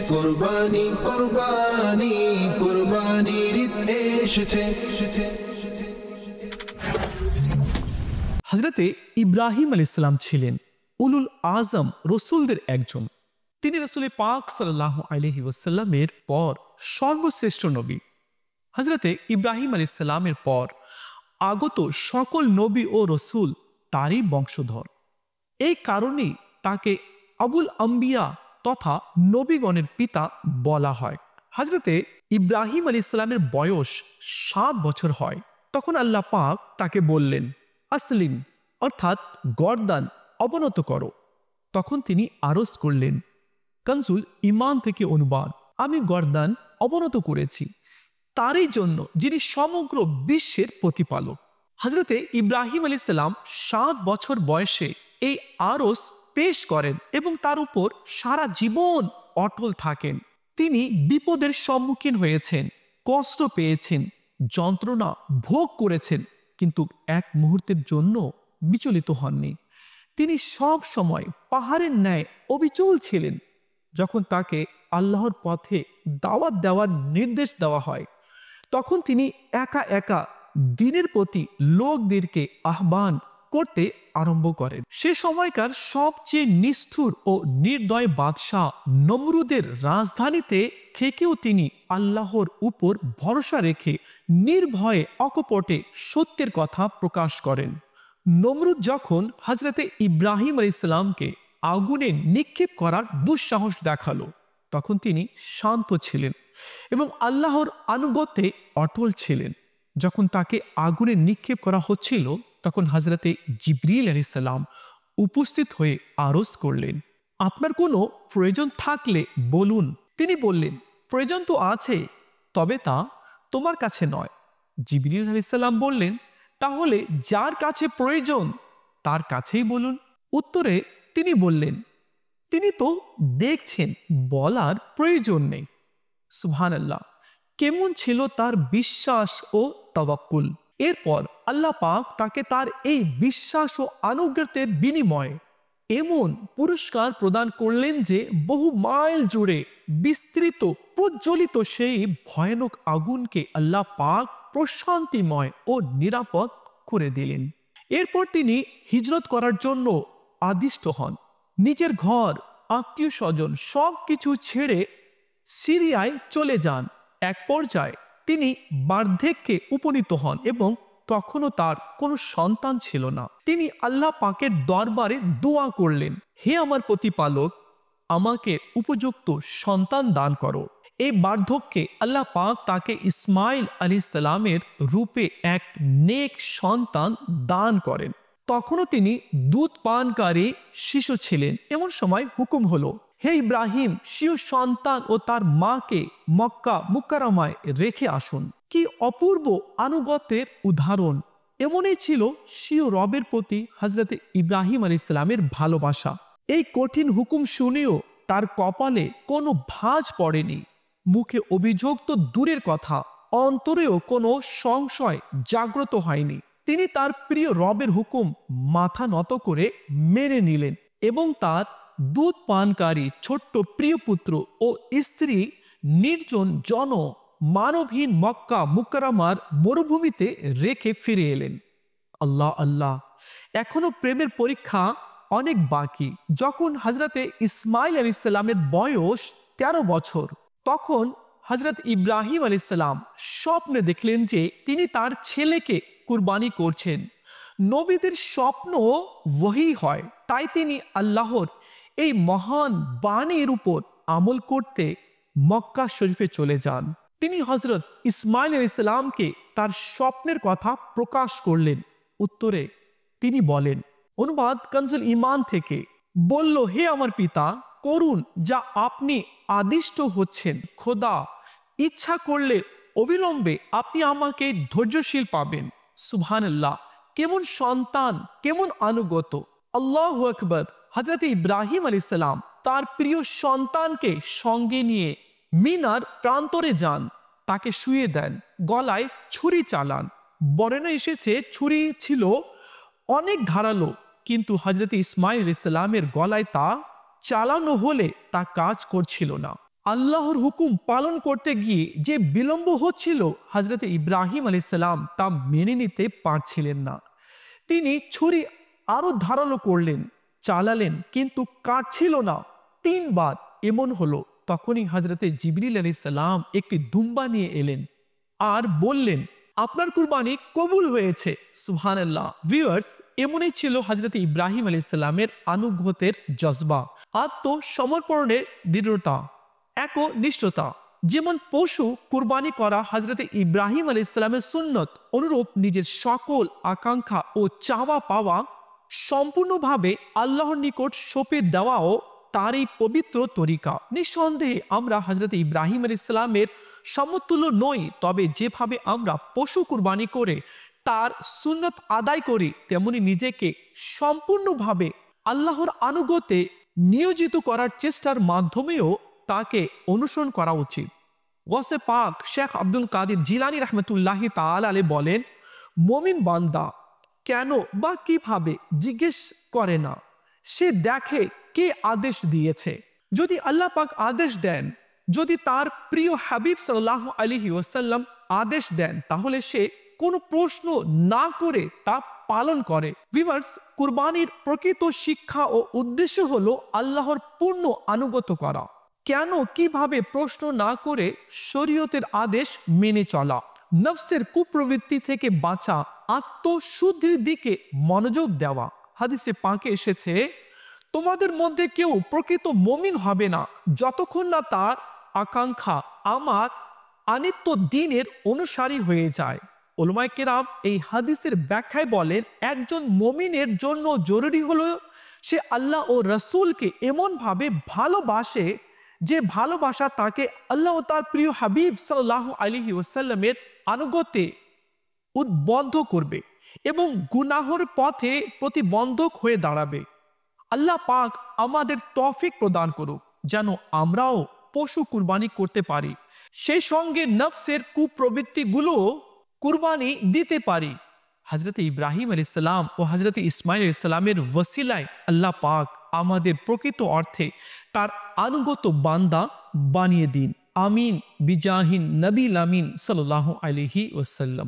কুরবানি কুরবানি কুরবানির ঈদ এসেছে। হযরতে ইব্রাহিম আলাইহিস সালাম ছিলেন উলুল আজম রসুলদের একজন। তিনি রাসূল পাক সাল্লাল্লাহু আলাইহি ওয়াসাল্লামের পর সর্বশ্রেষ্ঠ নবী। হযরতে ইব্রাহিম আলাইহিস সালামের পর আগত সকল নবী ও রসুল তারই বংশধর। এই কারণেই তাকে আবুল আম্বিয়া তথা নবীগণের পিতা বলা হয়। হযরতে ইব্রাহিম আলাইহিস সালামের বয়স 7 বছর হয়, তখন আল্লাহ পাক তাকে বললেন, আসলিম অর্থাৎ গর্দান অবনত করো। তখন তিনি আরজ করলেন, কনজুল ঈমান থেকে অনুবাদ, আমি গর্দান অবনত করেছি তারই জন্য যিনি সমগ্র বিশ্বের প্রতিপালক। হযরতে ইব্রাহিম আলাইহিস সালাম 7 বছর বয়সে এই আরজ পেশ করেন এবং তার উপর সারা জীবন অটল থাকেন। তিনি বিপদের সম্মুখীন হয়েছেন, কষ্ট পেয়েছেন, যন্ত্রণা ভোগ করেছেন, কিন্তু এক মুহূর্তের জন্য বিচলিত হননি। তিনি সব সময় পাহাড়ের ন্যায় অবিচল ছিলেন। যখন তাকে আল্লাহর পথে দাওয়াত দেওয়ার নির্দেশ দেওয়া হয়, তখন তিনি একা একা দ্বীনের প্রতি লোকদেরকে আহ্বান করতে আরম্ভ করেন। সে সময়কার সবচেয়ে নিষ্ঠুর ও নির্দয় বাদশাহ নমরুদের রাজধানীতে থেকেও তিনি আল্লাহর উপর ভরসা রেখে নির্ভয়ে অকপটে সত্যের কথা প্রকাশ করেন। নমরুদ যখন হযরতে ইব্রাহিম আলাইহিস সালামকে আগুনে নিক্ষেপ করার দুঃসাহস দেখালো, তখন তিনি শান্ত ছিলেন এবং আল্লাহর আনুগত্যে অটল ছিলেন। যখন তাকে আগুনে নিক্ষেপ করা হচ্ছিল, তখন হযরতে জিবরিল আলাইহিস সালাম উপস্থিত হয়ে আরজ করলেন, আপনার কোনো প্রয়োজন থাকলে বলুন। তিনি বললেন, প্রয়োজন তো আছে, তবে তা তোমার কাছে নয়। জিবরিল আলাইহিস সালাম বললেন, তাহলে যার কাছে প্রয়োজন তার কাছেই বলুন। উত্তরে তিনি বললেন, তিনি তো দেখছেন, বলার প্রয়োজন নেই। সুবহানাল্লাহ, কেমন ছিল তার বিশ্বাস ও তাওয়াক্কুল। এরপর আল্লাহ পাক তাকে তার এই বিশ্বাস ও আনুগত্যের বিনিময়ে এমন পুরস্কার প্রদান করলেন যে বহু মাইল জুড়ে বিস্তৃত প্রজ্বলিত সেই ভয়ানক আগুনকে আল্লাহ পাক প্রশান্তিময় ও নিরাপদ করে দিলেন। এরপর তিনি হিজরত করার জন্য আদিষ্ট হন। নিজের ঘর, আত্মীয় স্বজন সবকিছু ছেড়ে সিরিয়ায় চলে যান। এক পর্যায়ে তিনি বার্ধক্যে উপনীত হন এবং তখনও তার কোনো সন্তান ছিল না। তিনি আল্লাহ পাকের দরবারে দোয়া করলেন, হে আমার প্রতিপালক, আমাকে উপযুক্ত সন্তান দান করো। এই বার্ধক্যে আল্লাহ পাক তাকে ইসমাইল আলাইহিস সালামের রূপে এক নেক সন্তান দান করেন। তখনও তিনি দুধ পানকারী শিশু ছিলেন। এমন সময় হুকুম হলো, হে ইব্রাহিম, শিশু সন্তান ও তার মাকে মক্কা মুকাররমায় রেখে আসুন। কি অপূর্ব আনুগত্যের উদাহরণ! এমনই ছিল স্বীয় রবের প্রতি হযরতে ইব্রাহিম আলাইহিস সালামের ভালোবাসা। এই কঠিন হুকুম শুনেও তার কপালে কোনো ভাঁজ পড়েনি। মুখে অভিযোগ তো দূরের কথা, অন্তরেও কোনো সংশয় জাগ্রত হয়নি। তিনি তার প্রিয় রবের হুকুম মাথা নত করে মেনে নিলেন এবং তার দুধ পানকারী ছোট্ট প্রিয় পুত্র ও স্ত্রী নির্জন জন মানবহীন মক্কা মুকাররমার মরুভূমিতে রেখে ফিরে এলেন। আল্লাহ আল্লাহ, এখনো প্রেমের পরীক্ষা অনেক বাকি। যখন হযরতে ইসমাইল আলাইহিস সালামের বয়স 13 বছর, তখন হযরত ইব্রাহিম আলাইহিস সালাম স্বপ্নে দেখলেন যে তিনি তার ছেলেকে কুরবানি করছেন। নবীদের স্বপ্ন ওহী হয়, তাই তিনি আল্লাহর এই মহান বাণীর উপর আমল করতে মক্কা শরীফে চলে যান। তিনি হযরত ইসমাইল আলাইহিস সালামকে তার স্বপ্নের কথা প্রকাশ করলেন। উত্তরে তিনি বলেন, অনুবাদ কনজুল ঈমান থেকে, বলল, হে আমার পিতা, করুন যা আপনি আদিষ্ট হচ্ছেন। খোদা ইচ্ছা করলে অবিলম্বে আপনি আমাকে ধৈর্যশীল পাবেন। সুবহানাল্লাহ, কেমন সন্তান, কেমন আনুগত! আল্লাহু আকবার। হযরত ইব্রাহিম আলাইহিস সালাম তার প্রিয় সন্তানকে সঙ্গে নিয়ে মিনার প্রান্তরে যান, তাকে শুয়ে দেন, গলায় ছুরি চালান। বর্ণনা এসেছে ছুরি ছিল অনেক ধারালো, কিন্তু হযরত ইসমাইল আলাইহিস সালামের গলায় তা চালানো হলে তা কাজ করছিল না। আল্লাহর হুকুম পালন করতে গিয়ে যে বিলম্ব হচ্ছিল, হযরত ইব্রাহিম আলাইহিস সালাম তা মেনে নিতে পারছিলেন না। তিনি ছুরি আরো ধারালো করলেন, চালালেন, কিন্তু কাটছিল না। 3 বার এমন হলো। তখনই হযরতে জিবরিল আলাইহিস সালাম একটি দুম্বা নিয়ে এলেন আর বললেন, আপনার কুরবানি কবুল হয়েছে। সুবহানাল্লাহ। ভিউয়ার্স, এমনই ছিল হযরতে ইব্রাহিম আলাইহিস সালামের আনুগত্যের জজবা, আত্মসমর্পণের দৃঢ়তা, একনিষ্ঠতা। যেমন পশু কুরবানি করা হযরতে ইব্রাহিম আলাইহিস সালামের সুন্নত, অনুরূপ নিজের সকল আকাঙ্ক্ষা ও চাওয়া পাওয়া সম্পূর্ণভাবে আল্লাহর নিকট সঁপে দেওয়াও তারই পবিত্র তরিকা। নিঃসন্দেহে আমরা হযরত ইব্রাহিম আলাইহিস সালামের সমতুল্য নই, তবে যেভাবে আমরা পশু কুরবানি করে তার সুন্নত আদায় করি, তেমনি নিজেকে সম্পূর্ণভাবে আল্লাহর আনুগত্যে নিয়োজিত করার চেষ্টার মাধ্যমেও তাকে অনুসরণ করা উচিত। গৌসে পাক শেখ আব্দুল কাদের জিলানী রাহমাতুল্লাহি তাআলা আলাইহি বলেন, মুমিন বান্দা কেন বা কিভাবে জিজ্ঞেস করে না, সে দেখে কে আদেশ দিয়েছে। যদি আল্লাহ পাক আদেশ দেন, যদি তার প্রিয় হাবিব সাল্লাল্লাহু আলাইহি ওয়াসাল্লাম আদেশ দেন, তাহলে সে কোনো প্রশ্ন না করে তা পালন করে। ভিউয়ার্স, কুরবানির প্রকৃত শিক্ষা ও উদ্দেশ্য হলো আল্লাহর পূর্ণ আনুগত্য করা। কেন কিভাবে প্রশ্ন না করে শরীয়তের আদেশ মেনে চলা, নফসের কুপ্রবৃত্তি থেকে বাঁচা, আত্মশুদ্ধির দিকে মনোযোগ দেওয়া। হাদিসে পাকে এসেছে, তোমাদের মধ্যে কেউ প্রকৃত মুমিন হবে না যতক্ষণ না তার আকাঙ্ক্ষা আমার আনিত্য দ্বীনের অনুসারী হয়ে যায়। উলামায়ে কেরাম এই হাদিসের ব্যাখ্যায় বলেন, একজন মুমিনের জন্য জরুরি হলো সে আল্লাহ ও রাসূলকে এমনভাবে ভালোবাসে যে ভালোবাসা তাকে আল্লাহ ও তার প্রিয় হাবিব সাল্লাল্লাহু আলাইহি ওয়াসাল্লামের আনুগত্যে উদ্বুদ্ধ করবে এবং গুনাহের পথে প্রতিবন্ধক হয়ে দাঁড়াবে। আল্লাহ পাক আমাদের তৌফিক প্রদান করুক যেন আমরাও পশু কুরবানি করতে পারি, সেই সঙ্গে নফসের কুপ্রবৃত্তিগুলো কুরবানি দিতে পারি। হযরত ইব্রাহিম আলাইহিস সালাম ও হযরত ইসমাঈল আলাইহিস সালামের ওসিলায় আল্লাহ পাক আমাদের প্রকৃত অর্থে তার আনুগত্য বান্দা বানিয়ে দিন। আমিন বিজাহিন নবী আমিন সাল্লাল্লাহু আলাইহি ওয়াসাল্লাম।